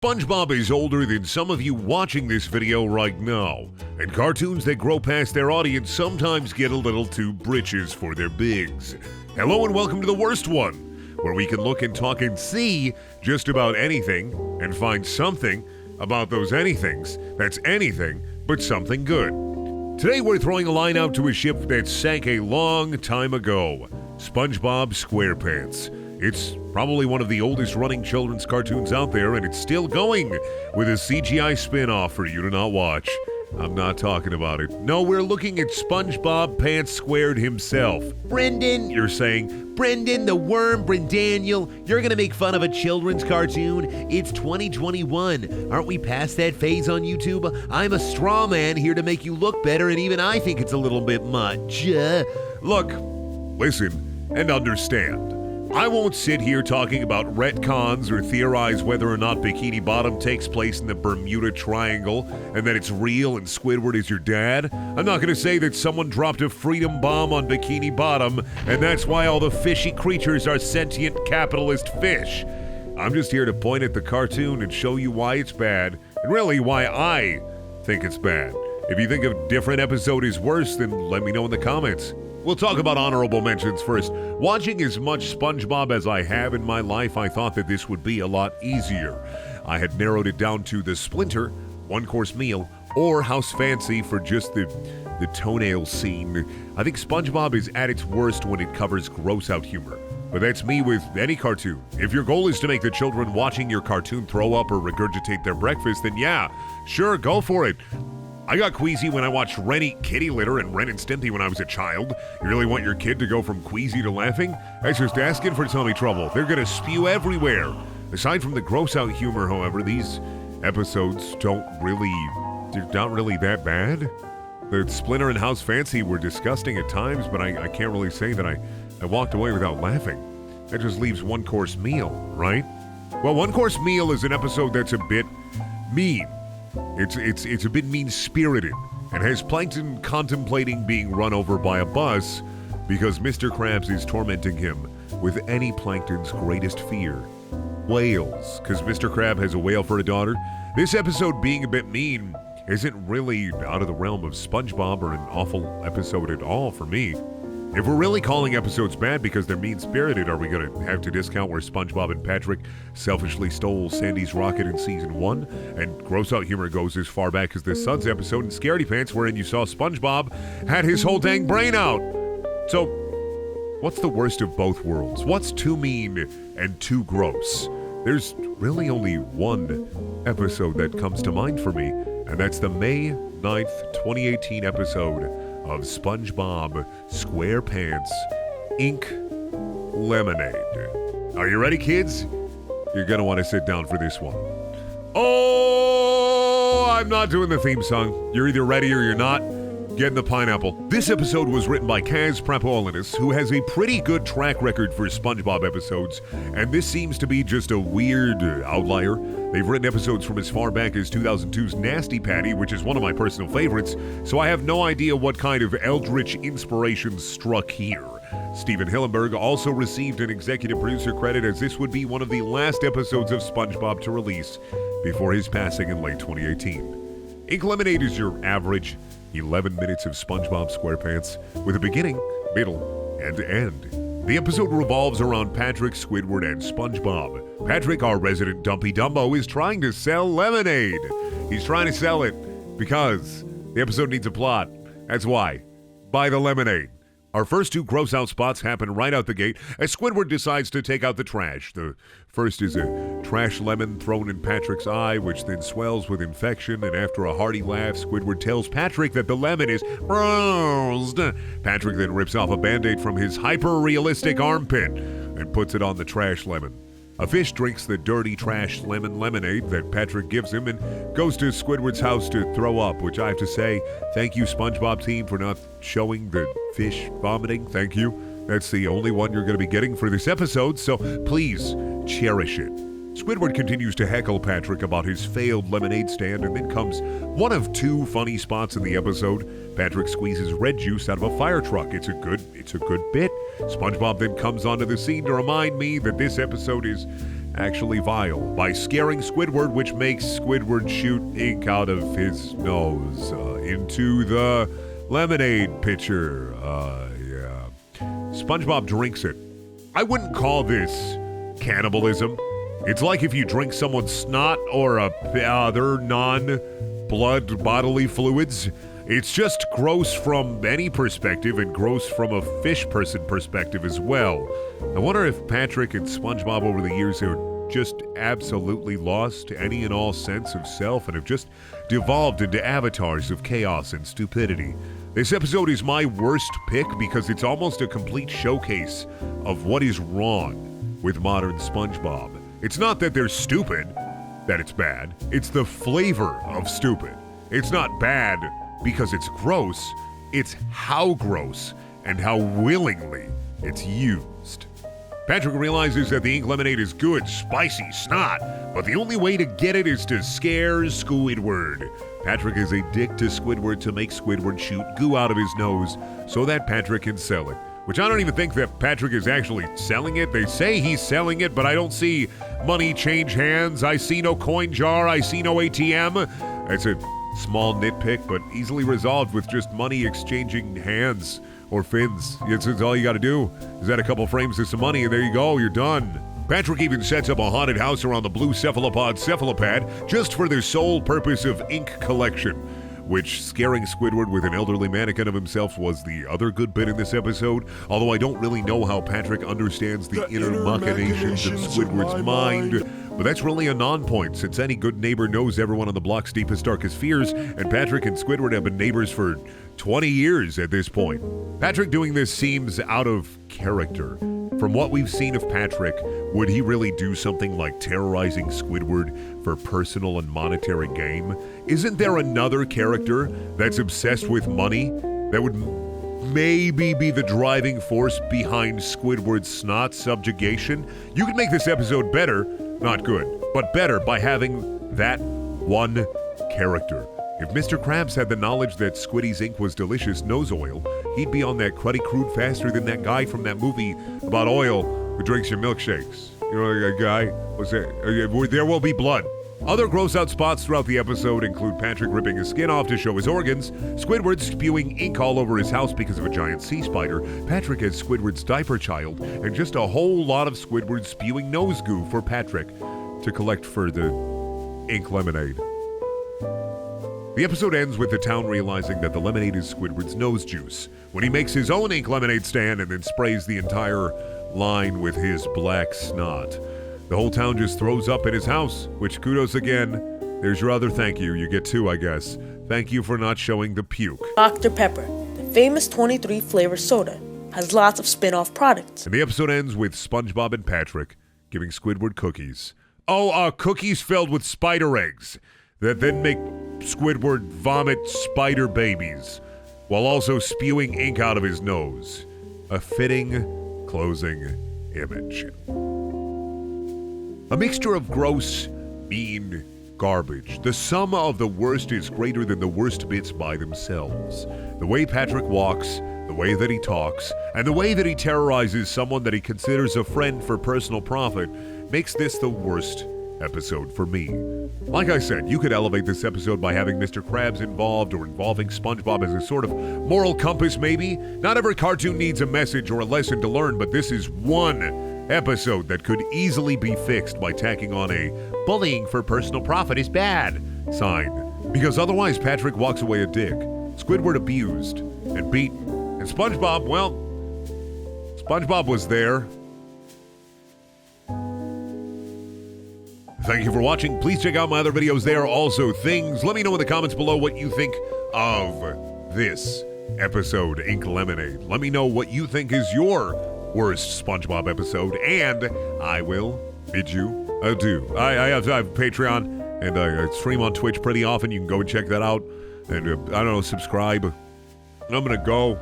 SpongeBob is older than some of you watching this video right now, and cartoons that grow past their audience sometimes get a little too britches for their bigs. Hello and welcome to The Worst One, where we can look and talk and see just about anything and find something about those anythings that's anything but something good. Today we're throwing a line out to a ship that sank a long time ago, SpongeBob SquarePants. It's probably one of the oldest running children's cartoons out there, and it's still going with a CGI spin-off for you to not watch. I'm not talking about it. No, we're looking at SpongeBob Pants Squared himself. Brendan, you're saying, Brendan the Worm, Brendaniel, you're gonna make fun of a children's cartoon? It's 2021. Aren't we past that phase on YouTube? I'm a straw man here to make you look better, and even I think it's a little bit much. Look, listen, and understand. I won't sit here talking about retcons or theorize whether or not Bikini Bottom takes place in the Bermuda Triangle and that it's real and Squidward is your dad. I'm not going to say that someone dropped a freedom bomb on Bikini Bottom and that's why all the fishy creatures are sentient capitalist fish. I'm just here to point at the cartoon and show you why it's bad and really why I think it's bad. If you think a different episode is worse, then let me know in the comments. We'll talk about honorable mentions first. Watching as much SpongeBob as I have in my life, I thought that this would be a lot easier. I had narrowed it down to the Splinter, one-course meal, or House Fancy for just the toenail scene. I think SpongeBob is at its worst when it covers gross-out humor. But that's me with any cartoon. If your goal is to make the children watching your cartoon throw up or regurgitate their breakfast, then yeah, sure, go for it. I got queasy when I watched Ren eat kitty litter and Ren and Stimpy when I was a child. You really want your kid to go from queasy to laughing? That's just asking for tummy trouble. They're gonna spew everywhere. Aside from the gross out humor, however, these episodes they're not really that bad. The Splinter and House Fancy were disgusting at times, but I can't really say that I walked away without laughing. That just leaves One Course Meal, right? Well, One Course Meal is an episode that's a bit mean. It's a bit mean-spirited and has Plankton contemplating being run over by a bus because Mr. Krabs is tormenting him with any Plankton's greatest fear, whales, because Mr. Crab has a whale for a daughter. This episode being a bit mean isn't really out of the realm of SpongeBob or an awful episode at all for me. If we're really calling episodes bad because they're mean-spirited, are we going to have to discount where SpongeBob and Patrick selfishly stole Sandy's rocket in Season 1? And gross-out humor goes as far back as the Suds episode in Scaredy Pants, wherein you saw SpongeBob had his whole dang brain out. So, what's the worst of both worlds? What's too mean and too gross? There's really only one episode that comes to mind for me, and that's the May 9th, 2018 episode of SpongeBob SquarePants Ink Lemonade. Are you ready, kids? You're gonna want to sit down for this one. Oh, I'm not doing the theme song. You're either ready or you're not. Get in the pineapple. This episode was written by Kaz Prapolinis, who has a pretty good track record for SpongeBob episodes, and this seems to be just a weird outlier. They've written episodes from as far back as 2002's Nasty Patty, which is one of my personal favorites, so I have no idea what kind of eldritch inspiration struck here. Steven Hillenburg also received an executive producer credit, as this would be one of the last episodes of SpongeBob to release before his passing in late 2018. Ink Lemonade is your average 11 minutes of SpongeBob SquarePants with a beginning, middle, and end. The episode revolves around Patrick, Squidward, and SpongeBob. Patrick, our resident Dumpy Dumbo, is trying to sell lemonade. He's trying to sell it because the episode needs a plot. That's why. Buy the lemonade. Our first two gross-out spots happen right out the gate as Squidward decides to take out the trash. The first is a trash lemon thrown in Patrick's eye, which then swells with infection, and after a hearty laugh, Squidward tells Patrick that the lemon is bruised. Patrick then rips off a Band-Aid from his hyper-realistic armpit and puts it on the trash lemon. A fish drinks the dirty trash lemon lemonade that Patrick gives him and goes to Squidward's house to throw up, which I have to say, thank you, SpongeBob team, for not showing the fish vomiting. Thank you. That's the only one you're going to be getting for this episode, so please cherish it. Squidward continues to heckle Patrick about his failed lemonade stand, and then comes one of two funny spots in the episode. Patrick squeezes red juice out of a fire truck. It's a good bit. SpongeBob then comes onto the scene to remind me that this episode is actually vile by scaring Squidward, which makes Squidward shoot ink out of his nose into the lemonade pitcher. SpongeBob drinks it. I wouldn't call this cannibalism. It's like if you drink someone's snot or other non-blood bodily fluids. It's just gross from any perspective and gross from a fish person perspective as well. I wonder if Patrick and SpongeBob over the years have just absolutely lost any and all sense of self and have just devolved into avatars of chaos and stupidity. This episode is my worst pick because it's almost a complete showcase of what is wrong with modern SpongeBob. It's not that they're stupid, that it's bad. It's the flavor of stupid. It's not bad because it's gross. It's how gross and how willingly it's used. Patrick realizes that the ink lemonade is good, spicy snot, but the only way to get it is to scare Squidward. Patrick is a dick to Squidward to make Squidward shoot goo out of his nose so that Patrick can sell it. Which I don't even think that Patrick is actually selling it. They say he's selling it, but I don't see money change hands. I see no coin jar. I see no ATM. It's a small nitpick, but easily resolved with just money exchanging hands or fins. It's all you got to do is add a couple frames to some money, and there you go. You're done. Patrick even sets up a haunted house around the blue cephalopod cephalopad just for the sole purpose of ink collection, which scaring Squidward with an elderly mannequin of himself was the other good bit in this episode, although I don't really know how Patrick understands the inner machinations of Squidward's mind. But that's really a non-point, since any good neighbor knows everyone on the block's deepest, darkest fears, and Patrick and Squidward have been neighbors for 20 years at this point. Patrick doing this seems out of character. From what we've seen of Patrick, would he really do something like terrorizing Squidward for personal and monetary gain? Isn't there another character that's obsessed with money that would maybe be the driving force behind Squidward's snot subjugation? You could make this episode better, not good, but better by having that one character. If Mr. Krabs had the knowledge that Squiddy's ink was delicious nose oil, he'd be on that cruddy crude faster than that guy from that movie about oil who drinks your milkshakes. You know that guy? What's that? There Will Be Blood. Other gross-out spots throughout the episode include Patrick ripping his skin off to show his organs, Squidward spewing ink all over his house because of a giant sea spider, Patrick as Squidward's diaper child, and just a whole lot of Squidward spewing nose goo for Patrick to collect for the ink lemonade. The episode ends with the town realizing that the lemonade is Squidward's nose juice, when he makes his own ink lemonade stand and then sprays the entire line with his black snot. The whole town just throws up at his house, which kudos again. There's your other thank you. You get two, I guess. Thank you for not showing the puke. Dr. Pepper, the famous 23-flavor soda, has lots of spin-off products. And the episode ends with SpongeBob and Patrick giving Squidward cookies. Cookies filled with spider eggs that then make Squidward vomit spider babies while also spewing ink out of his nose. A fitting closing image. A mixture of gross, mean garbage. The sum of the worst is greater than the worst bits by themselves. The way Patrick walks, the way that he talks, and the way that he terrorizes someone that he considers a friend for personal profit makes this the worst episode for me. Like I said, you could elevate this episode by having Mr. Krabs involved or involving SpongeBob as a sort of moral compass maybe. Not every cartoon needs a message or a lesson to learn, but this is one episode that could easily be fixed by tacking on a bullying for personal profit is bad sign. Because otherwise Patrick walks away a dick, Squidward abused and beaten, and SpongeBob, well, SpongeBob was there. Thank you for watching. Please check out my other videos there. Also, things. Let me know in the comments below what you think of this episode, Ink Lemonade. Let me know what you think is your worst SpongeBob episode, and I will bid you adieu. I have Patreon, and I stream on Twitch pretty often. You can go and check that out. And, I don't know, subscribe. And I'm going to go.